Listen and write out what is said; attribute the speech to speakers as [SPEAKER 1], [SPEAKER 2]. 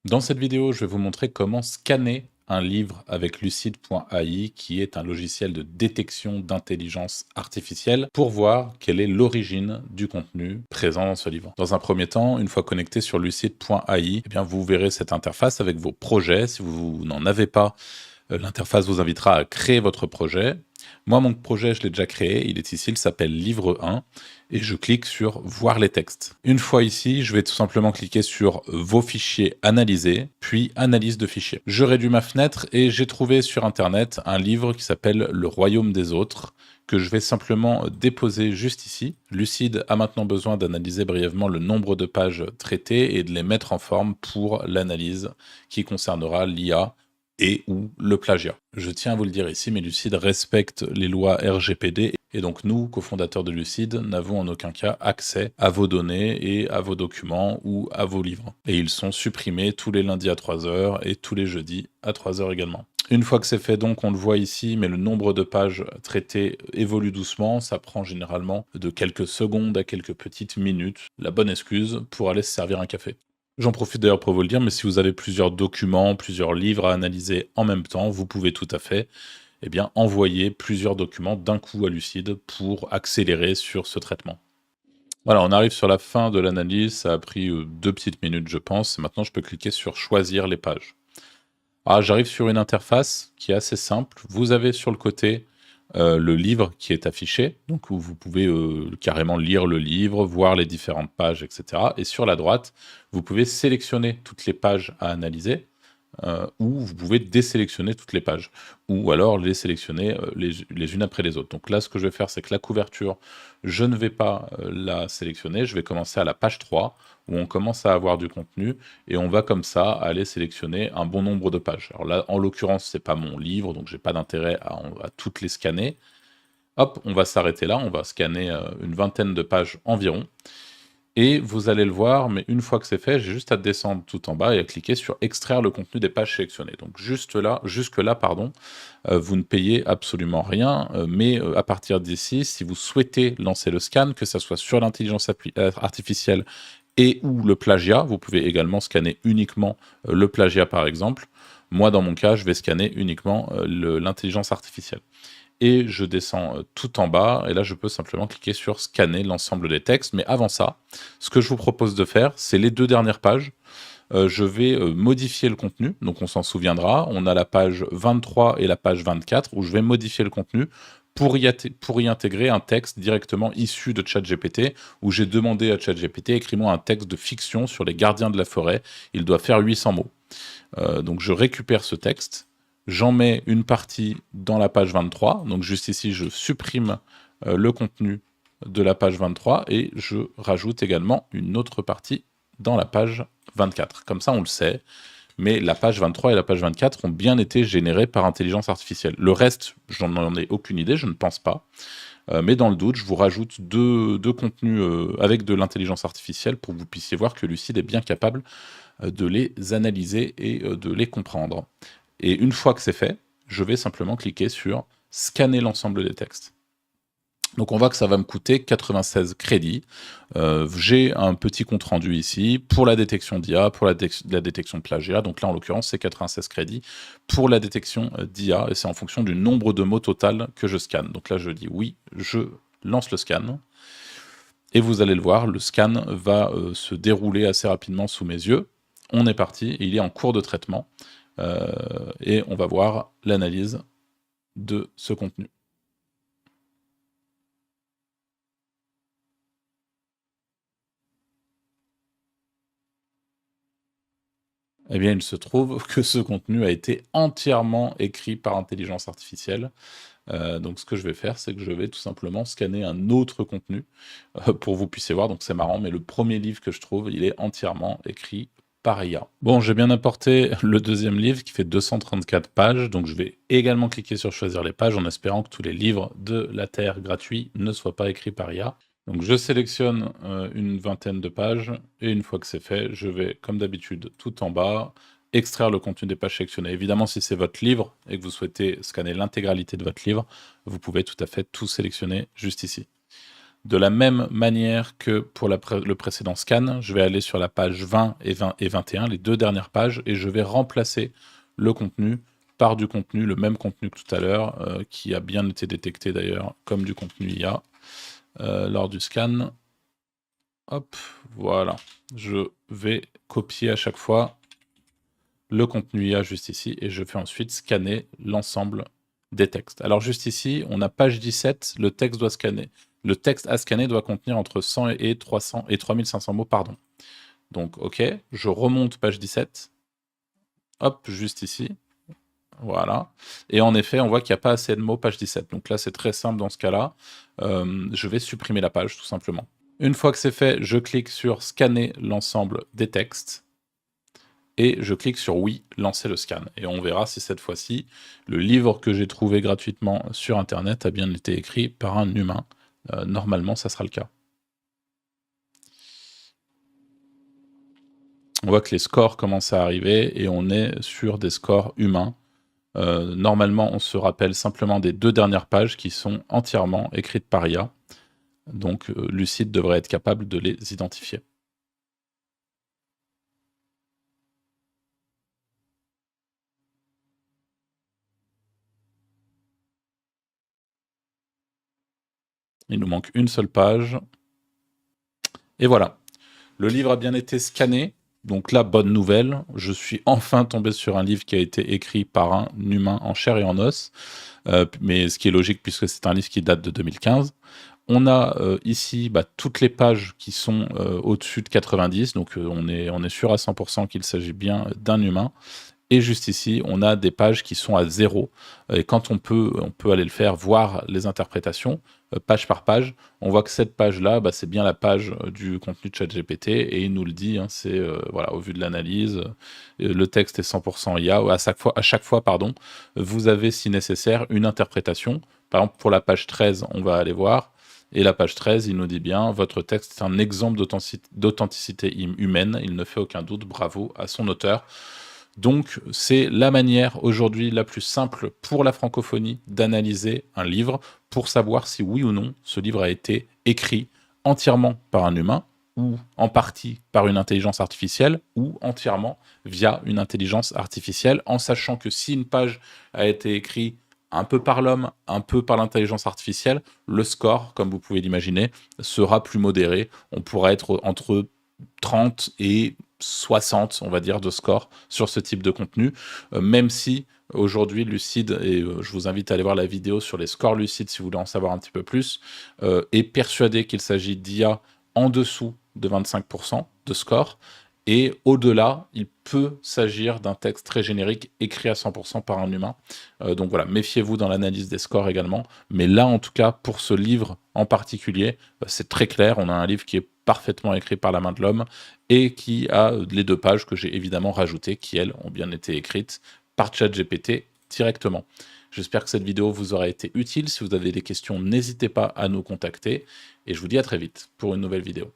[SPEAKER 1] Dans cette vidéo, je vais vous montrer comment scanner un livre avec Lucid.ai, qui est un logiciel de détection d'intelligence artificielle, pour voir quelle est l'origine du contenu présent dans ce livre. Dans un premier temps, une fois connecté sur Lucid.ai, eh bien, vous verrez cette interface avec vos projets. Si vous n'en avez pas, l'interface vous invitera à créer votre projet. Moi, mon projet, je l'ai déjà créé. Il est ici, il s'appelle Livre 1. Et je clique sur Voir les textes. Une fois ici, je vais tout simplement cliquer sur Vos fichiers analysés, puis Analyse de fichiers. Je réduis ma fenêtre et j'ai trouvé sur Internet un livre qui s'appelle Le Royaume des autres, que je vais simplement déposer juste ici. Lucid a maintenant besoin d'analyser brièvement le nombre de pages traitées et de les mettre en forme pour l'analyse qui concernera l'IA et ou le plagiat. Je tiens à vous le dire ici, mais Lucid respecte les lois RGPD, et donc nous, cofondateurs de Lucid, n'avons en aucun cas accès à vos données et à vos documents ou à vos livres. Et ils sont supprimés tous les lundis à 3 heures et tous les jeudis à 3 heures également. Une fois que c'est fait, donc, on le voit ici, mais le nombre de pages traitées évolue doucement. Ça prend généralement de quelques secondes à quelques petites minutes. La bonne excuse pour aller se servir un café. J'en profite d'ailleurs pour vous le dire, mais si vous avez plusieurs documents, plusieurs livres à analyser en même temps, vous pouvez tout à fait envoyer plusieurs documents d'un coup à Lucid pour accélérer sur ce traitement. Voilà, on arrive sur la fin de l'analyse, ça a pris 2 petites minutes je pense, et maintenant je peux cliquer sur choisir les pages. Alors j'arrive sur une interface qui est assez simple, vous avez sur le côté le livre qui est affiché, donc où vous pouvez carrément lire le livre, voir les différentes pages, etc. Et sur la droite, vous pouvez sélectionner toutes les pages à analyser, ou vous pouvez désélectionner toutes les pages, ou alors les sélectionner les unes après les autres. Donc là, ce que je vais faire, c'est que la couverture, je ne vais pas la sélectionner, je vais commencer à la page 3, où on commence à avoir du contenu, et on va comme ça aller sélectionner un bon nombre de pages. Alors là, en l'occurrence, c'est pas mon livre, donc j'ai pas d'intérêt à toutes les scanner. Hop, on va s'arrêter là, on va scanner une vingtaine de pages environ. Et vous allez le voir, mais une fois que c'est fait, j'ai juste à descendre tout en bas et à cliquer sur extraire le contenu des pages sélectionnées. Donc jusque-là, vous ne payez absolument rien, mais à partir d'ici, si vous souhaitez lancer le scan, que ce soit sur l'intelligence artificielle et ou le plagiat, vous pouvez également scanner uniquement le plagiat par exemple. Moi, dans mon cas, je vais scanner uniquement l'intelligence artificielle. Et je descends tout en bas, et là je peux simplement cliquer sur scanner l'ensemble des textes. Mais avant ça, ce que je vous propose de faire, c'est les 2 dernières pages. Je vais modifier le contenu, donc on s'en souviendra. On a la page 23 et la page 24, où je vais modifier le contenu pour y intégrer un texte directement issu de ChatGPT, où j'ai demandé à ChatGPT, écris-moi un texte de fiction sur les gardiens de la forêt, il doit faire 800 mots. Donc je récupère ce texte, j'en mets une partie dans la page 23, donc juste ici je supprime le contenu de la page 23 et je rajoute également une autre partie dans la page 24. Comme ça on le sait, mais la page 23 et la page 24 ont bien été générées par intelligence artificielle. Le reste, j'en ai aucune idée, je ne pense pas. Mais dans le doute, je vous rajoute deux contenus avec de l'intelligence artificielle pour que vous puissiez voir que Lucid est bien capable de les analyser et de les comprendre. Et une fois que c'est fait, je vais simplement cliquer sur scanner l'ensemble des textes. Donc on voit que ça va me coûter 96 crédits. J'ai un petit compte rendu ici pour la détection d'IA, pour la détection de plagiat. Donc là en l'occurrence c'est 96 crédits pour la détection d'IA et c'est en fonction du nombre de mots total que je scanne. Donc là je dis oui, je lance le scan. Et vous allez le voir, le scan va se dérouler assez rapidement sous mes yeux. On est parti, il est en cours de traitement. Et on va voir l'analyse de ce contenu. Eh bien, il se trouve que ce contenu a été entièrement écrit par intelligence artificielle. Donc ce que je vais faire, c'est que je vais tout simplement scanner un autre contenu pour que vous puissiez voir. Donc c'est marrant, mais le premier livre que je trouve, il est entièrement écrit par IA. Bon, j'ai bien apporté le deuxième livre qui fait 234 pages, donc je vais également cliquer sur choisir les pages en espérant que tous les livres de la Terre gratuits ne soient pas écrits par IA. Donc je sélectionne une vingtaine de pages, et une fois que c'est fait, je vais, comme d'habitude, tout en bas, extraire le contenu des pages sélectionnées. Évidemment, si c'est votre livre et que vous souhaitez scanner l'intégralité de votre livre, vous pouvez tout à fait tout sélectionner juste ici. De la même manière que pour le précédent scan, je vais aller sur la page 20 et 21, les deux dernières pages, et je vais remplacer le contenu par du contenu, le même contenu que tout à l'heure, qui a bien été détecté d'ailleurs comme du contenu IA lors du scan. Hop, voilà. Je vais copier à chaque fois le contenu IA juste ici, et je fais ensuite scanner l'ensemble des textes. Alors juste ici, on a page 17, le texte doit scanner. Le texte à scanner doit contenir entre 100 et 300 et 3500 mots, pardon. Donc, ok, je remonte page 17. Hop, juste ici. Voilà. Et en effet, on voit qu'il n'y a pas assez de mots page 17. Donc là, c'est très simple dans ce cas-là. Je vais supprimer la page, tout simplement. Une fois que c'est fait, je clique sur scanner l'ensemble des textes. Et je clique sur oui, lancer le scan. Et on verra si cette fois-ci, le livre que j'ai trouvé gratuitement sur Internet a bien été écrit par un humain. Normalement, ça sera le cas. On voit que les scores commencent à arriver et on est sur des scores humains. Normalement, on se rappelle simplement des deux dernières pages qui sont entièrement écrites par IA. Donc, Lucide devrait être capable de les identifier. Il nous manque une seule page. Et voilà. Le livre a bien été scanné. Donc là, bonne nouvelle, je suis enfin tombé sur un livre qui a été écrit par un humain en chair et en os, mais ce qui est logique puisque c'est un livre qui date de 2015. On a ici toutes les pages qui sont au-dessus de 90, donc on est sûr à 100% qu'il s'agit bien d'un humain. Et juste ici, on a des pages qui sont à 0. Et quand on peut aller le faire, voir les interprétations, page par page. On voit que cette page-là, c'est bien la page du contenu de ChatGPT, et il nous le dit, hein, c'est voilà, au vu de l'analyse, le texte est 100% IA. À chaque fois, pardon, vous avez, si nécessaire, une interprétation. Par exemple, pour la page 13, on va aller voir. Et la page 13, il nous dit bien, votre texte est un exemple d'authenticité humaine, il ne fait aucun doute, bravo à son auteur. Donc, c'est la manière aujourd'hui la plus simple pour la francophonie d'analyser un livre pour savoir si oui ou non ce livre a été écrit entièrement par un humain ou en partie par une intelligence artificielle ou entièrement via une intelligence artificielle, en sachant que si une page a été écrite un peu par l'homme, un peu par l'intelligence artificielle, le score, comme vous pouvez l'imaginer, sera plus modéré. On pourra être entre 30 et 60, on va dire, de score sur ce type de contenu, même si aujourd'hui Lucide, et je vous invite à aller voir la vidéo sur les scores Lucide si vous voulez en savoir un petit peu plus, est persuadé qu'il s'agit d'IA en dessous de 25% de score, et au-delà, il peut s'agir d'un texte très générique écrit à 100% par un humain. Donc voilà, méfiez-vous dans l'analyse des scores également. Mais là, en tout cas, pour ce livre en particulier, c'est très clair. On a un livre qui est parfaitement écrit par la main de l'homme et qui a les deux pages que j'ai évidemment rajoutées, qui, elles, ont bien été écrites par ChatGPT directement. J'espère que cette vidéo vous aura été utile. Si vous avez des questions, n'hésitez pas à nous contacter. Et je vous dis à très vite pour une nouvelle vidéo.